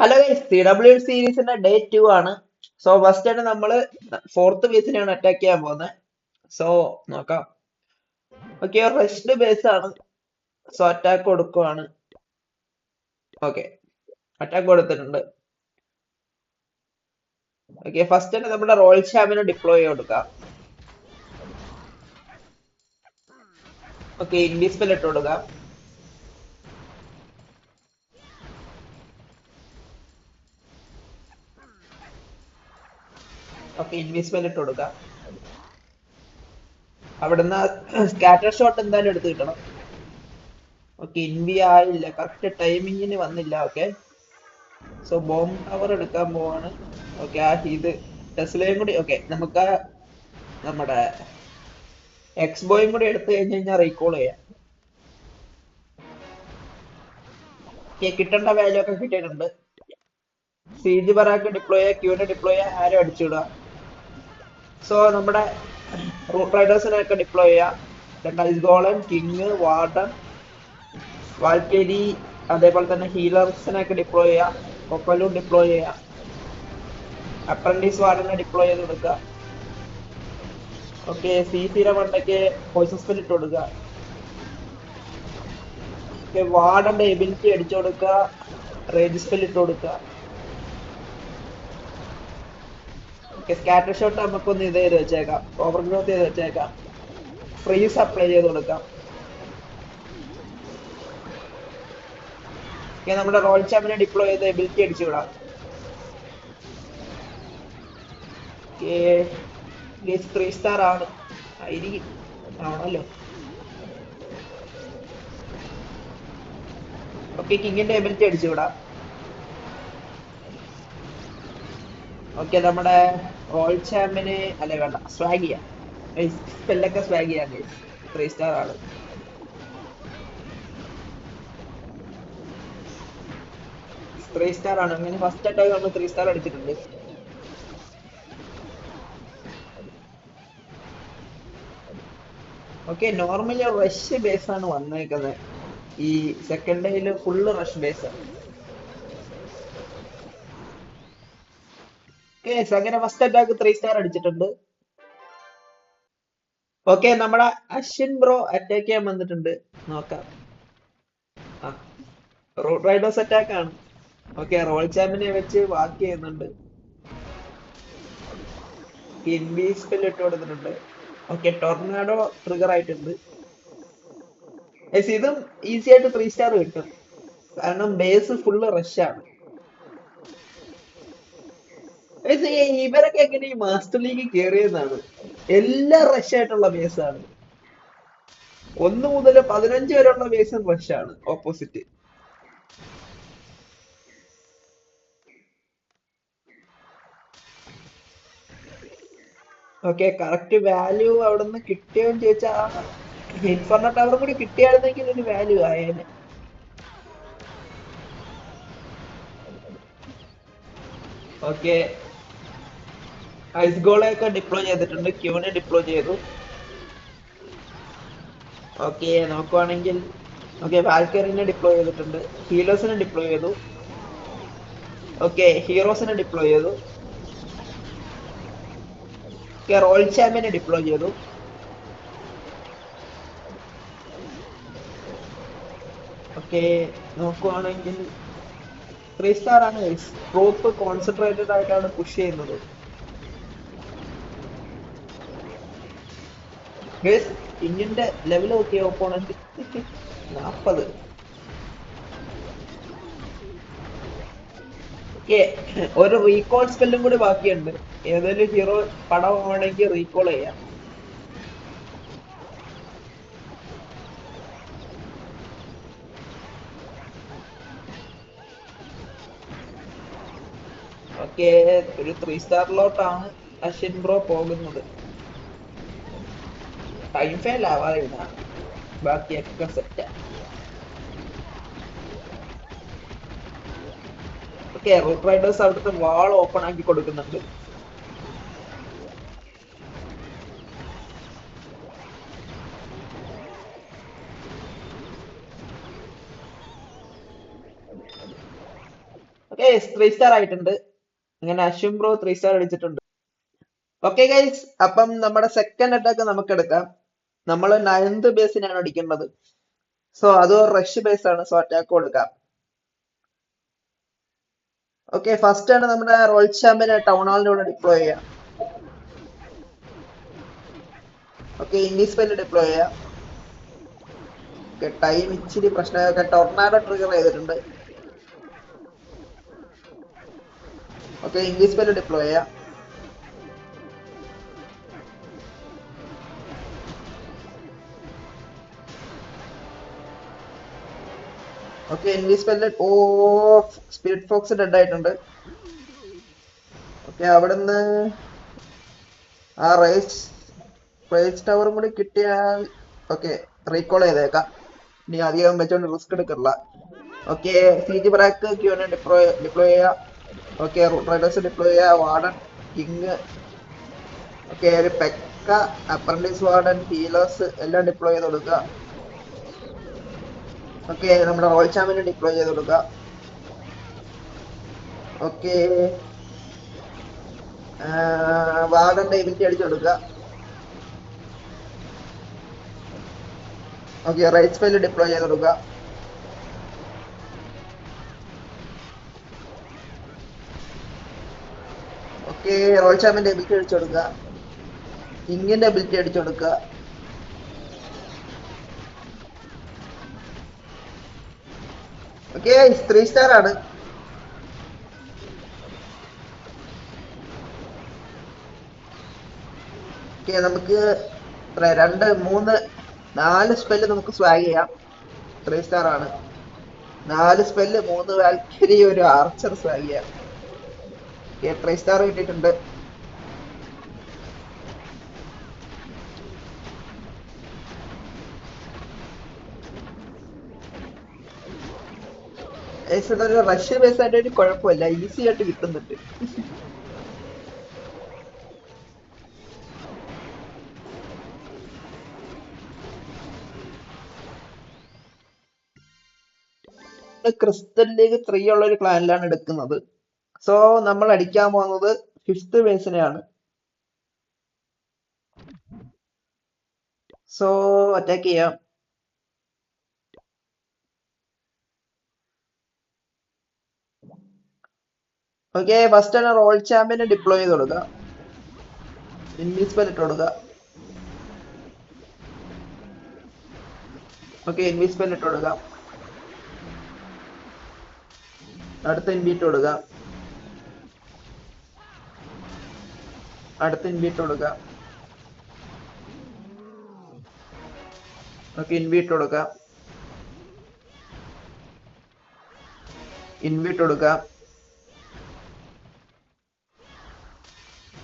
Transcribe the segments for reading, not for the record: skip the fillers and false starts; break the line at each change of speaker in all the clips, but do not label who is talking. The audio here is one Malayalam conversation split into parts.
ഹലോ ഗൈസ്, CW സീരീസിന്റെ ഡേ 2 ആണ്. സോ ഫസ്റ്റ് ആയിട്ട് നമ്മള് ഫോർത്ത് ബേസിനെയാണ് അറ്റാക്ക് ചെയ്യാൻ പോകുന്നത്. സോ നോക്കാം. ഓക്കെ, റെസ്റ്റ് ബേസ് ആണ്. സോ അറ്റാക്ക് കൊടുക്കുവാണ്. ഓക്കെ, അറ്റാക്ക് കൊടുത്തിട്ടുണ്ട്. ഓക്കെ, ഫസ്റ്റ് തന്നെ നമ്മുടെ റോയൽ ചാമ്പിനെ ഡിപ്ലോയ് കൊടുക്കാം. ഓക്കെ, ഇൻവിസിബിൾ ഇട്ട് കൊടുക്കാം. ഓക്കെ, ഇൻവിസിബിൾ ഇട്ട് കൊടുക്കാം. അവിടുന്ന് സ്കാറ്റർ ഷോട്ട് എന്തായാലും എടുത്ത് കിട്ടണം. ഓക്കെ, ഇൻവി ആയില്ല, കറക്റ്റ് ടൈമിങ്ങിന് വന്നില്ല. ഓക്കെ, സോ ബോംബ് ടവർ എടുക്കാൻ പോവാണ്. ഓക്കെ, ഇത് ടെസ്ലയും കൂടി. ഓക്കെ, നമുക്ക് നമ്മുടെ എക്സ്ബോയും കൂടി എടുത്തു കഴിഞ്ഞ് കഴിഞ്ഞാൽ റീകോൾ ചെയ്യാം. ഓക്കെ, കിട്ടേണ്ട വാല്യൂ ഒക്കെ കിട്ടിയിട്ടുണ്ട്. സീജ് ബറാക്ക് ഡിപ്ലോയ് ചെയ്യുക, ക്യൂനെ ഡിപ്ലോയ് ചെയ്യുക, ആരോ അടിച്ചുവിടുക. സോ നമ്മുടെ റൂട്ട് റൈഡേഴ്സിനെയൊക്കെ ഡിപ്ലോയ് ചെയ്യാം. ഐസ് ഗോളൻ, കിങ്, വാർഡൻ, വാൽക്കേരി, അതേപോലെ തന്നെ ഹീലേഴ്സിനെയൊക്കെ ഡിപ്ലോയ് ചെയ്യാം. കൊപ്പലു ഡിപ്ലോയ് ചെയ്യാം. അപ്രന്റീസ് വാർഡനെ ഡിപ്ലോയ് ചെയ്ത് കൊടുക്കുക. ഓക്കെ, CC മണ്ടയ്ക്ക് പോയിസൺ സ്പെൽ ഇട്ട് കൊടുക്കുക. ഓക്കെ, വാർഡന്റെ എബിലിറ്റി അടിച്ചു കൊടുക്കുക. റേജ് സ്പെൽ ഇട്ട് കൊടുക്കുക. ഓക്കെ, സ്കാറ്റർ ഷോട്ട് നമുക്കൊന്ന് ഇത് ചെയ്ത് വെച്ചേക്കാം, ഓവർ ഗ്രോത്ത് ചെയ്ത് വെച്ചേക്കാം. ഫ്രീസ് അപ്ലൈ ചെയ്ത് കൊടുക്കാം. ഓക്കെ, നമ്മുടെ റോയൽ ചാമ്പിനെ ഡിപ്ലോയ് ചെയ്ത് എബിലിറ്റി അടിച്ചു വിടാം. ഓക്കെ, 3 സ്റ്റാർ ആണ്, ആയിരിക്കും, ആണല്ലോ. ഓക്കെ, കിങ്ങിന്റെ എബിലിറ്റി അടിച്ചു വിടാം. ഓക്കെ, നമ്മുടെ റോയൽ ചാമ്പിന് അല്ലെ വേണ്ട, സ്വാഗ് ചെയ്യാം. സ്പെല്ലൊക്കെ സ്വാഗ് ചെയ്യാം. 3 സ്റ്റാർ ആണ്. 3 സ്റ്റാർ ആണ്. അങ്ങനെ ഫസ്റ്റ് അറ്റാക്ക് നമ്മൾ 3 സ്റ്റാർ അടിച്ചിട്ടുണ്ട്. ഓക്കെ, നോർമലി റഷ് ബേസ് ആണ് വന്നേക്കുന്നത്. ഈ സെക്കൻഡ് ഡേയില് ഫുള്ള് റഷ് ബേസ് ആണ്. ഓക്കെ, അങ്ങനെ ഫസ്റ്റ് അറ്റാക്ക് 3 സ്റ്റാർ അടിച്ചിട്ടുണ്ട്. ഓക്കെ, നമ്മുടെ അശ്വിൻ ബ്രോ അറ്റാക്ക് ചെയ്യാൻ വന്നിട്ടുണ്ട്. നോക്കാം. ആ, റൂട്ട് റൈഡേഴ്സ് അറ്റാക്ക് ആണ്. ഓക്കെ, റോയൽ ചാമ്പിനെ വെച്ച് വാക്ക് ചെയ്യുന്നുണ്ട്. ഇൻവീസ്പെൽ ഇട്ട് കൊടുത്തിട്ടുണ്ട്. ഓക്കെ, ടൊർണാഡോ ട്രിഗർ ആയിട്ടുണ്ട്. ഇതും ഈസി ആയിട്ട് 3 സ്റ്റാർ കിട്ടും, കാരണം ബേസ് ഫുള്ള് റഷ് ആണ്. ഇവരൊക്കെ എങ്ങനെ ഈ മാസ്റ്റർ ലീഗ് കയറിയെന്നാണ്. എല്ലാം റഷ് ആയിട്ടുള്ള ബേസ് ആണ്. 1 മുതൽ 15 വരെയുള്ള ബേസും റഷ് ആണ് ഓപ്പോസിറ്റ്. ഓക്കെ, കറക്റ്റ് വാല്യൂ അവിടെ നിന്ന് കിട്ടിയോന്ന് ചോദിച്ചാ ഇൻഫർണോ ടവർ കൂടി കിട്ടിയായിരുന്നെങ്കിൽ ഒരു വാല്യൂ ആയേനെ. ഓക്കെ, ഐസ് ഗോളെയൊക്കെ ഡിപ്ലോയ് ചെയ്തിട്ടുണ്ട്. ക്യൂനെ ഡിപ്ലോയ് ചെയ്തു. ഓക്കെ, നോക്കുവാണെങ്കിൽ ഓക്കെ, വാൽക്കറിനെ ഡിപ്ലോയ് ചെയ്തിട്ടുണ്ട്. ഹീലേഴ്സിനെ ഡിപ്ലോയ് ചെയ്തു. ഓക്കെ, ഹീറോസിനെ ഡിപ്ലോയ് ചെയ്തു. ഓക്കെ, റോയൽ ചാമ്പ്യനെ ഡിപ്ലോയ് ചെയ്തു. ഓക്കെ, നോക്കുവാണെങ്കിൽ 3 സ്റ്റാർ ആണ്. ട്രൂപ്പ് കോൺസെൻട്രേറ്റഡ് ആയിട്ടാണ് പുഷ് ചെയ്യുന്നത്. കിങ്ങിന്റെ ലെവൽ നോക്കിയ ഓപ്പോണന്റ് 40. ഓക്കെ, ഒരു റീകോൾ സ്പെല്ലും കൂടി ബാക്കിയുണ്ട്. ഏതെങ്കിലും ഹീറോ പടം ആണെങ്കിൽ റീകോൾ ചെയ്യാം. ഓക്കെ, ഒരു 3 സ്റ്റാറിലോട്ടാണ് അശ്വിൻ ബ്രോ പോകുന്നത്. ടൈം ഫെയിൽ ആവാതിരുന്ന ബാക്കിയൊക്കെ സെറ്റ്. ഓക്കെ, റൂട്ട് റൈഡേഴ്സ് അവിടുത്തെ വാൾ ഓപ്പൺ ആക്കി കൊടുക്കുന്നുണ്ട്. ഓക്കെ 3 സ്റ്റാർ ആയിട്ടുണ്ട്. അങ്ങനെ അശ്വിൻ ബ്രോ 3 സ്റ്റാർ അടിച്ചിട്ടുണ്ട്. ഓക്കെ ഗൈസ്, അപ്പം നമ്മുടെ സെക്കൻഡ് അറ്റാക്ക് നമുക്ക് എടുക്കാം. നമ്മൾ 9th ബേസിനാണ് അടിക്കേണ്ടത്. സോ അത് റഷ് ബേസ് ആണ്. സോ അറ്റാക്ക് കൊടുക്കാം. ഓക്കെ, ഫസ്റ്റ് ആണ് നമ്മുടെ റോയൽ ചാമ്പ്യനെ ടൗൺ ഹാളിന്റെ കൂടെ ഡിപ്ലോയ് ചെയ്യാം. ഓക്കെ, ഇൻവിസ്പെല് ഡിപ്ലോയ് ചെയ്യാം. ഓക്കെ, ടൈം ഇച്ചിരി പ്രശ്നമൊക്കെ. ടൊർണാഡോ ട്രിഗർ ചെയ്തിട്ടുണ്ട്. ഓക്കെ, ഇൻവിസ്പെല് ഡിപ്ലോയ് ചെയ്യാം. ഓക്കെ, ഇൻവിസ്പെല്. ഓ, സ്പിരിറ്റ് ഫോക്സ് ഡെഡ് ആയിട്ടുണ്ട്. ഓക്കെ, അവിടുന്ന് ആ റേസ് ടവറും കൂടി കിട്ടിയാൽ ഓക്കെ റീകോൾ ചെയ്തേക്കാം. ഇനി അധികം വെച്ചോണ്ട് റിസ്ക് എടുക്കില്ല. ഓക്കെ, സീജ് ബ്രാക്ക് ക്യൂനെ ഡിപ്ലോയ് ചെയ്യാം. ഓക്കെ, റൂട്ട് റൈഡേഴ്സ് ഡിപ്ലോയ് ചെയ്യാം. വാർഡൻ, കിങ്, ഓക്കെ ഒരു പെക്ക, അപ്രന്റീസ് വാർഡൻ, ഹീലേഴ്സ് എല്ലാം ഡിപ്ലോയ് ചെയ്ത് കൊടുക്കുക. ഓക്കെ, നമ്മുടെ റോയൽ ചാമ്പ്യനെ ഡിപ്ലോയ് ചെയ്ത് കൊടുക്കുക. ഓക്കെ, വാർഡന്റെ എബിലിറ്റി അടിച്ചു കൊടുക്കുക. ഓക്കെ, റൈറ്റ് സ്പെല്ല് ഡിപ്ലോയ് ചെയ്ത് കൊടുക്കുക. ഓക്കെ, റോയൽ ചാമ്പ്യന്റെ എബിലിറ്റി അടിച്ചു കൊടുക്കുക. കിങ്ങിന്റെ എബിലിറ്റി അടിച്ചു കൊടുക്കുക. ഓക്കെ, 3 സ്റ്റാർ ആണ്. ഓക്കെ, നമുക്ക് 2, 3, 4 സ്പെല്ല് നമുക്ക് സ്വാഗ് ചെയ്യാം. 3 സ്റ്റാർ ആണ്. 4 സ്പെല്ല്, 3 വാൽക്കരി, ഒരു ആർച്ചർ സ്വാഗ് ചെയ്യാം. ഓക്കെ, 3 സ്റ്റാർ കിട്ടിയിട്ടുണ്ട്. ഒരു റഷ്യ ബേസ് ആയിട്ട് ഒരു കുഴപ്പമില്ല, ഈസി ആയിട്ട് കിട്ടുന്നുണ്ട്. ക്രിസ്റ്റൽ ലീഗ് 3 ഉള്ള ഒരു ക്ലാനിലാണ് എടുക്കുന്നത്. സോ നമ്മൾ അടിക്കാൻ പോകുന്നത് 5th ബേസിനെയാണ്. സോ അറ്റാക്ക് ചെയ്യാം. ഓക്കെ, ഫസ്റ്റ് ആണ് റോയൽ ചാമ്പ്യനെ ഡിപ്ലോയ് ചെയ്ത് കൊടുക്കുക. ഇൻവിസ്പെൽ ഇട്ട് കൊടുക്കുക. ഓക്കെ, ഇൻവിസ്പെൽ ഇട്ട് കൊടുക്കുക. അടുത്ത ഇൻവീറ്റ് കൊടുക്കുക. അടുത്ത ഇൻവീറ്റ് കൊടുക്കുക. ഓക്കെ, ഇൻവീറ്റ് കൊടുക്കുക. ഇൻവീറ്റ് കൊടുക്കുക.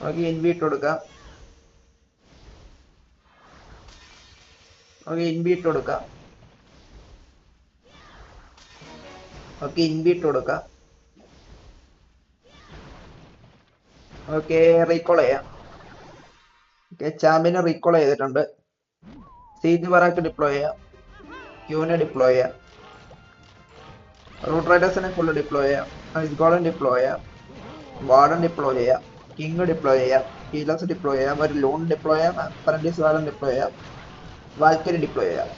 ഓക്കെ, ഇൻവീറ്റ് കൊടുക്കുക. ഓക്കെ, ഇൻവീറ്റ് കൊടുക്കുക. ഓക്കെ, ഇൻവീറ്റ് കൊടുക്കുക. ഓക്കെ, റീകോൾ ചെയ്യാം. ഓക്കെ, ചാമ്പ്യനെ റീകോൾ ചെയ്തിട്ടുണ്ട്. സീജ് ബറാക്ക് ഡിപ്ലോയ് ചെയ്യാം. ക്യൂനെ ഡിപ്ലോയ് ചെയ്യാം. റൂട്ട് റൈഡേഴ്സിനെ ഫുള്ള് ഡിപ്ലോയ് ചെയ്യാം. ഗോളൻ ഡിപ്ലോയ് ചെയ്യാം. വാർഡൻ ഡിപ്ലോയ് ചെയ്യാം. കിങ് ഡിപ്ലോയ് ചെയ്യാം. ഹീലേഴ്സ് ഡിപ്ലോയ് ചെയ്യാം. ഒരു ലൂൺ ഡിപ്ലോയ് ചെയ്യാം. അപ്രന്റീസ് വാർഡൻ ഡിപ്ലോയ് ചെയ്യാം. വാൽക്കരി ഡിപ്ലോയ് ചെയ്യാം.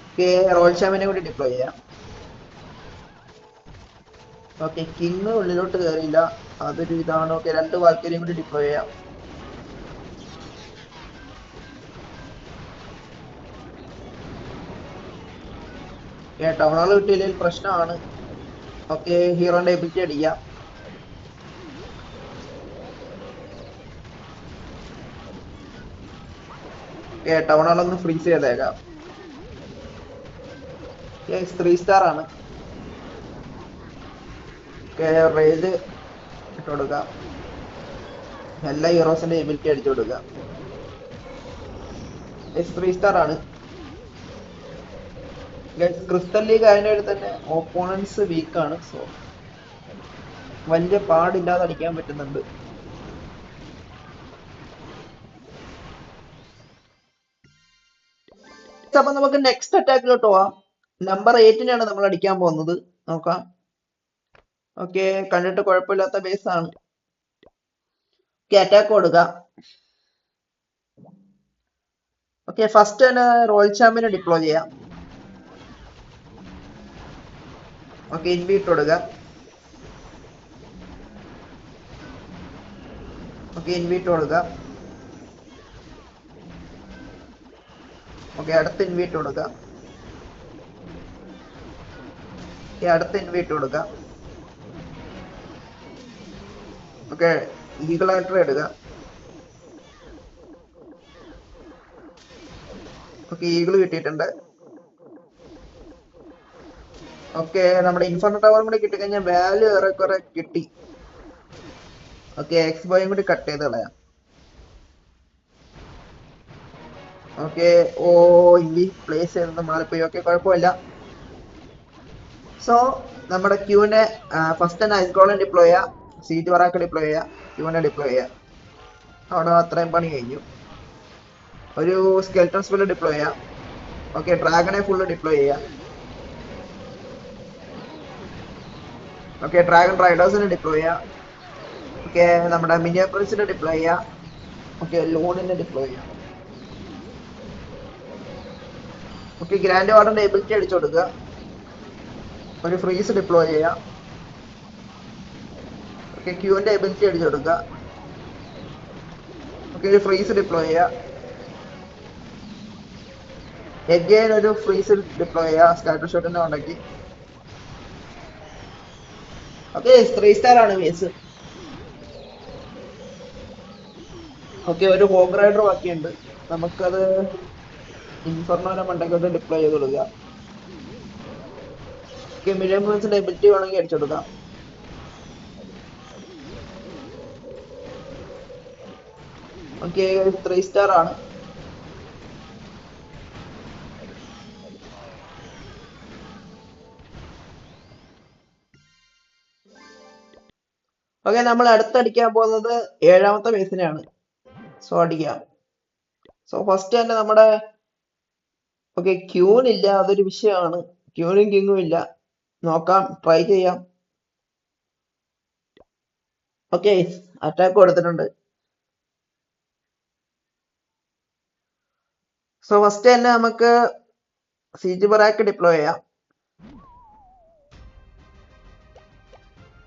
ഓക്കെ, റോയൽ ചാമ്പ്യനെ കൂടി ഡിപ്ലോയ് ചെയ്യാം. ഓക്കെ, കിങ് ഉള്ളിലോട്ട് കയറിയില്ല, അതൊരു ഇതാണ്. ഓക്കെ, 2 വാൽക്കരിയും കൂടി ഡിപ്ലോയ് ചെയ്യാം. ടൗൺ ഹാൾ കിട്ടിയില്ലെങ്കിൽ പ്രശ്നമാണ്. ഓക്കെ, ഹീറോന്റെ എബിലിറ്റി അടിക്കാം. ടൗൺ ഹാൾ ഒന്ന് ഫ്രീസ് ചെയ്തേക്കാം. 3 സ്റ്റാർ ആണ്. റേജ് ഇട്ട് കൊടുക്കാം. എല്ലാ ഹീറോസിന്റെ എബിലിറ്റി അടിച്ചു കൊടുക്കാം. 3 സ്റ്റാർ ആണ്. ക്രിസ്റ്റൽ ലീഗ് അതിൻ്റെ തന്നെ ഓപ്പോണൻസ് വീക്കാണ്. സോ വലിയ പാടില്ലാതെ അടിക്കാൻ പറ്റുന്നുണ്ട്. അപ്പൊ നമുക്ക് നെക്സ്റ്റ് അറ്റാക്കിലോട്ട് പോവാം. നമ്പർ 8 നമ്മൾ അടിക്കാൻ പോകുന്നത്. നോക്കാം. ഓക്കെ, കണ്ടിട്ട് കുഴപ്പമില്ലാത്ത ബേസ് ആണ്. ഓക്കെ, അറ്റാക്ക് കൊടുക്കുക. ഓക്കെ, ഫസ്റ്റ് തന്നെ റോയൽ ചാമ്പ്യനെ ഡിപ്ലോയ് ചെയ്യാം. ഓക്കെ, ഇൻവി ഇട്ട് കൊടുക്കുക. ഓക്കെ, ഇൻവി ഇട്ട് കൊടുക്കുക. ഓക്കെ, അടുത്ത ഇൻവി ഇട്ട് കൊടുക്കുക. ഓക്കെ, അടുത്ത ഇൻവി ഇട്ട് കൊടുക്കുക. ഓക്കെ, ഈഗിൾ ആക്ടർ എടുക്കുക. ഓക്കെ, ഈഗിൾ കിട്ടിയിട്ടുണ്ട്. ഓക്കെ, നമ്മുടെ ഇൻഫർണോ ടവറും കൂടി കിട്ടിക്കഴിഞ്ഞാൽ വാല്യൂ ഏറെക്കുറെ കിട്ടി. ഓക്കെ, എക്സ് ബോയും കൂടി കട്ട് ചെയ്ത് കളയാം. ഓക്കെ, ഓ ഇനി പ്ലേസ് ചെയ്യുന്നത് മാറിപ്പോയി. ഓക്കെ, കുഴപ്പമില്ല. സോ നമ്മുടെ ക്യൂവിനെ ഫസ്റ്റ് തന്നെ ഐസ് ഗോളൻ ഡിപ്ലോയ് ചെയ്യാം, സീറ്റ് വറാക്ക് ഡിപ്ലോയ് ചെയ്യാം, ക്യൂവിനെ ഡിപ്ലോയ് ചെയ്യാം. അവിടെ അത്രയും പണി കഴിഞ്ഞു. ഒരു സ്കെൽട്ടൺ സ്പെല്ല് ഡിപ്ലോയ് ചെയ്യാം. ഓക്കെ, ഡ്രാഗനെ ഫുള്ള് ഡിപ്ലോയ് ചെയ്യാം. ഓക്കെ, ഡ്രാഗൺ റൈഡേഴ്സിനെ ഡിപ്ലോയ് ചെയ്യാം. ഓക്കെ, നമ്മുടെ മിനിയേച്ചറിനെ ഡിപ്ലോയ് ചെയ്യാം. ഓക്കെ, ലോണിനെ ഡിപ്ലോയ് ചെയ്യാം. ഓക്കെ, ഗ്രാൻഡ് വാർഡന്റെ എബിലിറ്റി അടിച്ചു കൊടുക്കുക. ഒരു ഫ്രീസ് ഡിപ്ലോയ് ചെയ്യാം. ഓക്കെ, ക്യൂവിന്റെ എബിലിറ്റി അടിച്ചു കൊടുക്കുക. ഓക്കെ, ഒരു ഫ്രീസ് ഡിപ്ലോയ് ചെയ്യാം. എഗെയിൻ ഒരു ഫ്രീസ് ഡിപ്ലോയ് ചെയ്യാം സ്കാറ്റർ ഷോട്ടിന്റെ ഉണ്ടെങ്കിൽ. ഓക്കെ, 3 സ്റ്റാർ ആണ് ബേസ്. ഓക്കെ, ഒരു ഹോഗ് റൈഡർ ബാക്കിയുണ്ട്. നമുക്കത് ഇൻഫർണോനെ മണ്ടക്കോട്ട് ഡിപ്ലോയ് ചെയ്ത് കൊടുക്കുക. ഓക്കെ, മില്യൺ പോയിന്റ്സിന്റെ എബിലിറ്റി വേണമെങ്കിൽ അടിച്ചു കൊടുക്കാം. ഓക്കെ, 3 സ്റ്റാർ ആണ്. ഓക്കെ, നമ്മൾ അടുത്തടിക്കാൻ പോകുന്നത് 7ാമത്തെ ബേസിനെയാണ്. സോ അടിക്കാം. സോ ഫസ്റ്റ് തന്നെ നമ്മുടെ ഓക്കെ, ക്യൂനില്ല, അതൊരു വിഷയമാണ്. ക്യൂനും കിങ്ങും ഇല്ല. നോക്കാം, ട്രൈ ചെയ്യാം. ഓക്കെ, അറ്റാക്ക് കൊടുത്തിട്ടുണ്ട്. സോ ഫസ്റ്റ് തന്നെ നമുക്ക് സീറ്റ് ബറാക്ക് ഡിപ്ലോയ് ചെയ്യാം.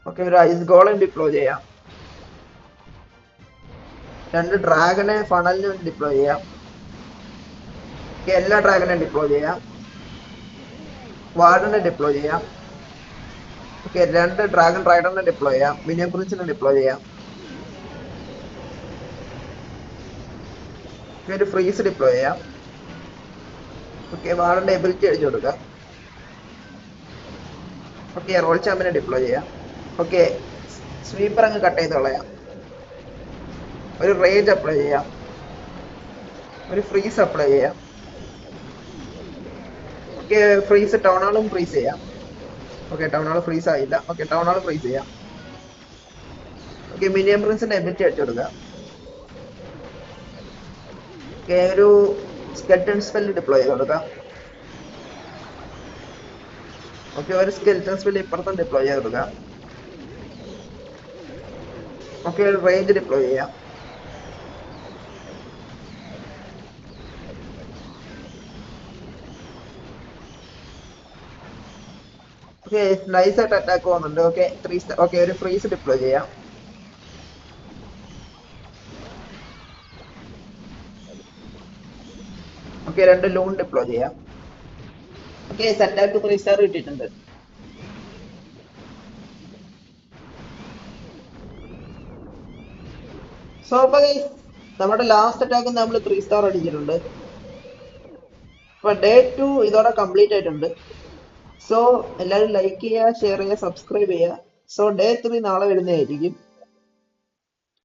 ഓക്കെ, ഒരു ഐസ് ഗോളൻ ഡിപ്ലോയ് ചെയ്യാം. 2 ഡ്രാഗനെ ഫണലിന് വേണ്ടി ഡിപ്ലോയ് ചെയ്യാം. എല്ലാ ഡ്രാഗനെ ഡിപ്ലോയ് ചെയ്യാം. വാർഡനെ ഡിപ്ലോയ് ചെയ്യാം. ഓക്കെ, 2 ഡ്രാഗൺ റൈഡറിനെ ഡിപ്ലോയ് ചെയ്യാം. മിനിയൻ പ്രിൻസിനെ ഡിപ്ലോയ് ചെയ്യാം. ഒരു ഫ്രീസ് ഡിപ്ലോയ് ചെയ്യാം. ഓക്കെ, വാർഡന്റെ എബിലിറ്റി അടിച്ചു കൊടുക്കുക. ഓക്കെ, റോൾ ചാമ്പിനെ ഡിപ്ലോയ് ചെയ്യാം. ഓക്കെ, സ്വീപ്പർ അങ്ങ് കട്ട് ചെയ്ത് കളയാം. ഒരു റേജ് അപ്ലൈ ചെയ്യാം. ഒരു ഫ്രീസ് അപ്ലൈ ചെയ്യാം. ഓക്കെ, ഫ്രീസ് ടൗൺ ഹാളും ഫ്രീസ് ചെയ്യാം. ഓക്കെ, ടൗൺ ഹാൾ ഫ്രീസ് ആയില്ല. ഓക്കെ, ടൗൺ ഹാൾ ഫ്രീസ് ചെയ്യാം. ഓക്കെ, മിനിയൻ പ്രിൻസിന്റെ എബിലിറ്റി അടിച്ചു കൊടുക്കുക. ഓക്കെ, ഒരു സ്കെൽട്ടൺ സ്പെല്ല് ഡിപ്ലോയ് ചെയ്ത് കൊടുക്കാം. ഓക്കെ, ഒരു സ്കെൽട്ടൺ സ്പെല്ല് ഇപ്പുറത്തും ഡിപ്ലോയ് ചെയ്ത് കൊടുക്കാം. ഓക്കെ, ഒരു റേഞ്ച് ഡിപ്ലോയ് ചെയ്യാം. ഓക്കെ, നൈസ് ആയിട്ട് അറ്റാക്ക് പോകുന്നുണ്ട്. Okay, 3 star. ഓക്കെ, ഒരു ഫ്രീസ് ഡിപ്ലോയ് ചെയ്യാം. ഓക്കെ, 2 ലൂൺ ഡിപ്ലോയ് ചെയ്യാം. ഓക്കെ, അറ്റാക്ക് 3 സ്റ്റാർ കിട്ടിയിട്ടുണ്ട്. സോ അപ്പൊ നമ്മുടെ ലാസ്റ്റ് അറ്റാക്ക് നമ്മൾ 3 സ്റ്റാർ അടിച്ചിട്ടുണ്ട്. അപ്പൊ ഡേ 2 ഇതോടെ കംപ്ലീറ്റ് ആയിട്ടുണ്ട്. സോ എല്ലാവരും ലൈക്ക് ചെയ്യുക, ഷെയർ ചെയ്യുക, സബ്സ്ക്രൈബ് ചെയ്യുക. സോ ഡേ 3 നാളെ വരുന്നതായിരിക്കും.